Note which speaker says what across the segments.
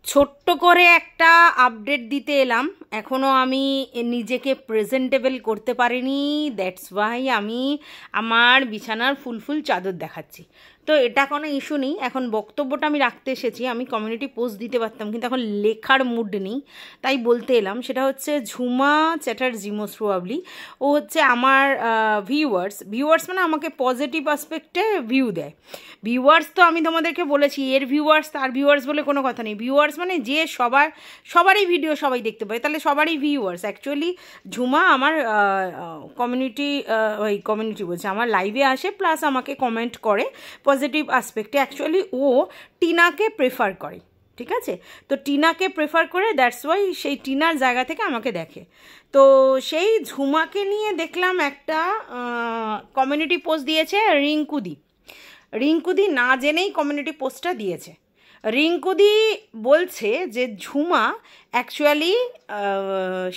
Speaker 1: ছোট্ট করে একটা আপডেট দিতে এলাম। এখনও আমি নিজেকে প্রেজেন্টেবল করতে পারিনি, দ্যাটস ওয়াই আমি আমার বিছানার ফুল চাদর দেখাচ্ছি। তো এটা কোনো ইস্যু নেই, এখন বক্তব্যটা আমি রাখতে এসেছি। আমি কমিউনিটি পোস্ট দিতে পারতাম, কিন্তু এখন লেখার মুড নেই, তাই বলতে এলাম। সেটা হচ্ছে ঝুমা চ্যাটার্জি মোস্ট প্রবাবলি ও হচ্ছে আমার ভিউয়ার্স মানে আমাকে পজিটিভ অ্যাসপেক্টে ভিউ দেয়। ভিউয়ার্স তো আমি তোমাদেরকে বলেছি, এর ভিউয়ার্স তার ভিউয়ার্স বলে কোনো কথা নেই। ভিউয়ার্স মানে যে সবারই ভিডিও সবাই দেখতে পায়, তাহলে সবারই ভিউয়ার্স। অ্যাকচুয়ালি ঝুমা আমার কমিউনিটি বলছে, আমার লাইভে আসে, প্লাস আমাকে কমেন্ট করে পজিটিভ অ্যাসপেক্টে। অ্যাকচুয়ালি ও টিনাকে প্রেফার করে, ঠিক আছে? তো টিনাকে প্রেফার করে, দ্যাটস ওয়াই সেই টিনার জায়গা থেকে আমাকে দেখে। তো সেই ঝুমাকে নিয়ে দেখলাম একটা কমিউনিটি পোস্ট দিয়েছে রিঙ্কুদি না জেনেই কমিউনিটি পোস্টটা দিয়েছে। রিঙ্কুদি বলছে যে ঝুমা অ্যাকচুয়ালি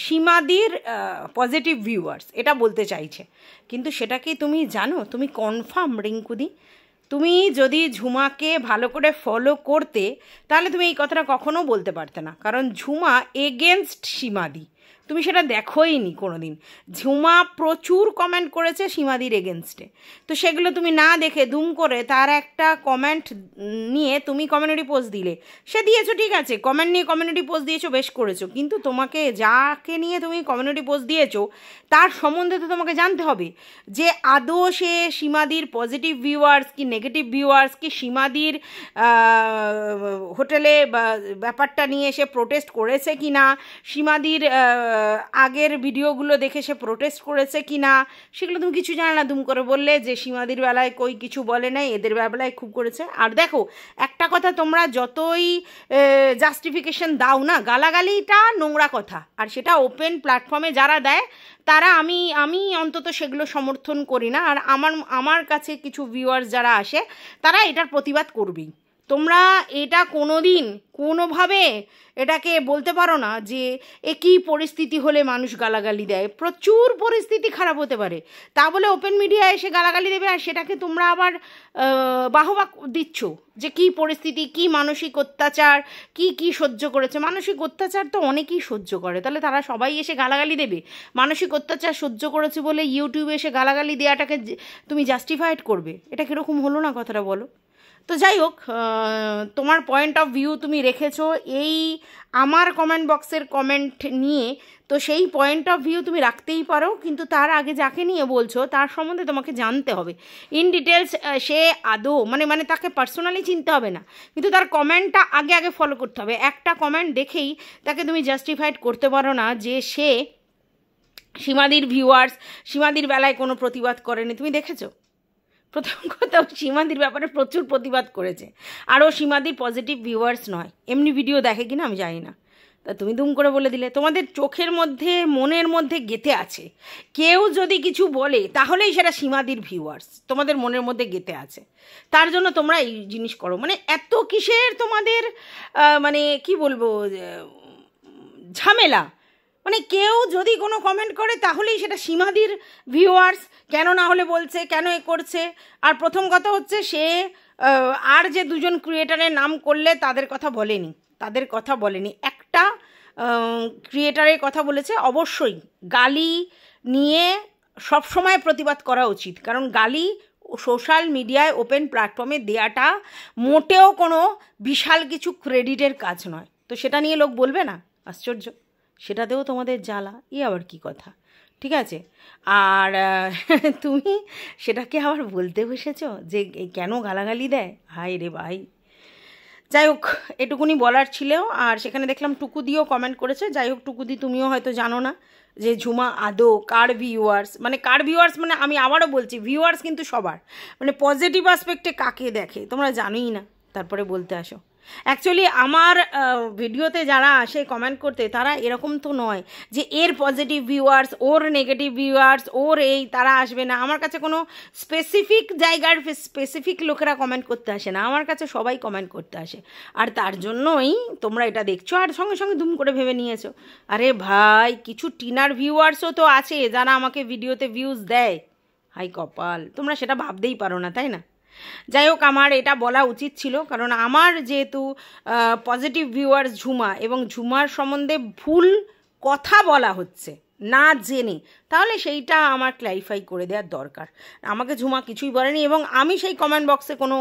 Speaker 1: সীমাদির পজিটিভ ভিউয়ার্স, এটা বলতে চাইছে। কিন্তু সেটা কি তুমি জানো? তুমি কনফার্ম রিঙ্কুদি? তুমি যদি ঝুমাকে ভালো করে ফলো করতে, তাহলে তুমি এই কথাটা কখনো বলতে পারতে না, কারণ ঝুমা এগেনস্ট সীমাদি। তুমি সেটা দেখোই নি কোনো দিন। ঝুমা প্রচুর কমেন্ট করেছে সীমাদির এগেনস্টে, তো সেগুলো তুমি না দেখে দুম করে তার একটা কমেন্ট নিয়ে তুমি কমিউনিটি পোস্ট দিলে। সে দিয়েছো, ঠিক আছে, কমেন্ট নিয়ে কমিউনিটি পোস্ট দিয়েছো, বেশ করেছো, কিন্তু তোমাকে যাকে নিয়ে তুমি কমিউনিটি পোস্ট দিয়েছো তার সম্বন্ধে তো তোমাকে জানতে হবে যে আদৌ সে সীমাদির পজিটিভ ভিউয়ার্স কি নেগেটিভ ভিউয়ার্স, কি সীমাদির হোটেলে ব্যাপারটা নিয়ে সে প্রোটেস্ট করেছে কি না, সীমাদির আগের ভিডিওগুলো দেখে সে প্রোটেস্ট করেছে কি না, সেগুলো তুমি কিছু জানো না। দুম করে বললে যে সীমাদির বেলায় কই কিছু বলে নাই, এদের বেলায় খুব করেছে। আর দেখো একটা কথা, তোমরা যতই জাস্টিফিকেশন দাও না, গালাগালিটা নোংরা কথা, আর সেটা ওপেন প্ল্যাটফর্মে যারা দেয় তারা আমি অন্তত সেগুলো সমর্থন করি না। আর আমার কাছে কিছু ভিউয়ার্স যারা আসে তারা এটার প্রতিবাদ করবেই। তোমরা এটা কোনোভাবে এটাকে বলতে পারো না যে একই পরিস্থিতি হলে মানুষ গালাগালি দেয়। প্রচুর পরিস্থিতি খারাপ হতে পারে, তা বলে ওপেন মিডিয়ায় এসে গালাগালি দেবে, আর সেটাকে তোমরা আবার বাহবা দিচ্ছ যে কী পরিস্থিতি, কী মানসিক অত্যাচার, কি সহ্য করেছে। মানসিক অত্যাচার তো অনেকেই সহ্য করে, তাহলে তারা সবাই এসে গালাগালি দেবে? মানসিক অত্যাচার সহ্য করেছে বলে ইউটিউবে এসে গালাগালি দেওয়াটাকে তুমি জাস্টিফাইড করবে? এটা কীরকম হলো না, কথাটা বলো? তো যাই হোক, তোমার পয়েন্ট অফ ভিউ তুমি রেখেছো এই আমার কমেন্ট বক্সের কমেন্ট নিয়ে, তো সেই পয়েন্ট অফ ভিউ তুমি রাখতেই পারো, কিন্তু তার আগে যাকে নিয়ে বলছো তার সম্বন্ধে তোমাকে জানতে হবে ইন ডিটেলস। সে আদৌ মানে তাকে পার্সোনালি চিনতে হবে না, কিন্তু তার কমেন্টটা আগে ফলো করতে হবে। একটা কমেন্ট দেখেই তাকে তুমি জাস্টিফাইড করতে পারো না যে সে সীমাদির ভিউয়ার্স, সীমাদির বেলায় কোনো প্রতিবাদ করেনি। তুমি দেখেছো? প্রথম কথা, সীমাদির ব্যাপারে প্রচুর প্রতিবাদ করেছে, আর ও সীমাদির পজিটিভ ভিউয়ার্স নয়। এমনি ভিডিও দেখে কিনা আমি জানি না, তা তুমি দুম করে বলে দিলে। তোমাদের চোখের মধ্যে মনের মধ্যে গেঁথে আছে, কেউ যদি কিছু বলে তাহলেই সেটা সীমাদির ভিউয়ার্স, তোমাদের মনের মধ্যে গেঁথে আছে। তার জন্য তোমরা এই জিনিস করো। মানে এত কিসের তোমাদের মানে কি বলবো ঝামেলা? মানে কেউ যদি কোনো কমেন্ট করে তাহলেই সেটা সীমাদির ভিউয়ার্স, কেন না হলে বলছে, কেন এ করছে। আর প্রথম কথা হচ্ছে সে আর যে দুজন ক্রিয়েটারের নাম করলে তাদের কথা বলেনি, একটা ক্রিয়েটারের কথা বলেছে। অবশ্যই গালি নিয়ে সবসময় প্রতিবাদ করা উচিত, কারণ গালি সোশ্যাল মিডিয়ায় ওপেন প্ল্যাটফর্মে দেওয়াটা মোটেও কোনো বিশাল কিছু ক্রেডিটের কাজ নয়। তো সেটা নিয়ে লোক বলবে না? আশ্চর্য, সেটাতেও তোমাদের জ্বালা, আবার কি কথা? ঠিক আছে। আর তুমি সেটাকে আবার বলতে বসেছ যে কেন গালাগালি দেয়। হায় রে ভাই, যাই হোক, এটুকুনি বলার ছিল। আর সেখানে দেখলাম টুকুদিও কমেন্ট করেছে। যাই হোক, টুকুদি তুমিও হয়তো জানো না যে ঝুমা আদৌ কার ভিউয়ার্স, মানে আমি আবারও বলছি, ভিউয়ার্স কিন্তু সবার, মানে পজিটিভ অ্যাসপেক্টে কাকে দেখে তোমরা জানোই না, তারপরে বলতে আসো। অ্যাকচুয়ালি আমার ভিডিওতে যারা আসে কমেন্ট করতে, তারা এরকম তো নয় যে এর পজিটিভ ভিউয়ার্স, ওর নেগেটিভ ভিউয়ার্স, ওর এই, তারা আসবে না। আমার কাছে কোনো স্পেসিফিক জায়গার স্পেসিফিক লোকেরা কমেন্ট করতে আসে না, আমার কাছে সবাই কমেন্ট করতে আসে। আর তার জন্যই তোমরা এটা দেখছো, আর সঙ্গে সঙ্গে দুম করে ভেবে নিয়েছো। আরে ভাই, কিছু টিনার ভিউয়ার্সও তো আছে যারা আমাকে ভিডিওতে ভিউজ দেয়। হাই কপাল, তোমরা সেটা ভাবতেই পারো না, তাই না? যাই হোক, আমার এটা বলা উচিত ছিল, কারণ আমার যেহেতু পজিটিভ ভিউয়ার্স ঝুমা, এবং ঝুমার সম্বন্ধে ভুল কথা বলা হচ্ছে না জেনে, তাহলে সেইটা আমার ক্ল্যারিফাই করে দেওয়ার দরকার। আমাকে ঝুমা কিছুই বলেনি, এবং আমি সেই কমেন্ট বক্সে কোনো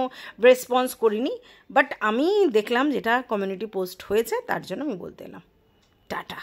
Speaker 1: রেসপন্স করিনি, বাট আমি দেখলাম যেটা কমিউনিটি পোস্ট হয়েছে, তার জন্য আমি বলতে এলাম। টাটা।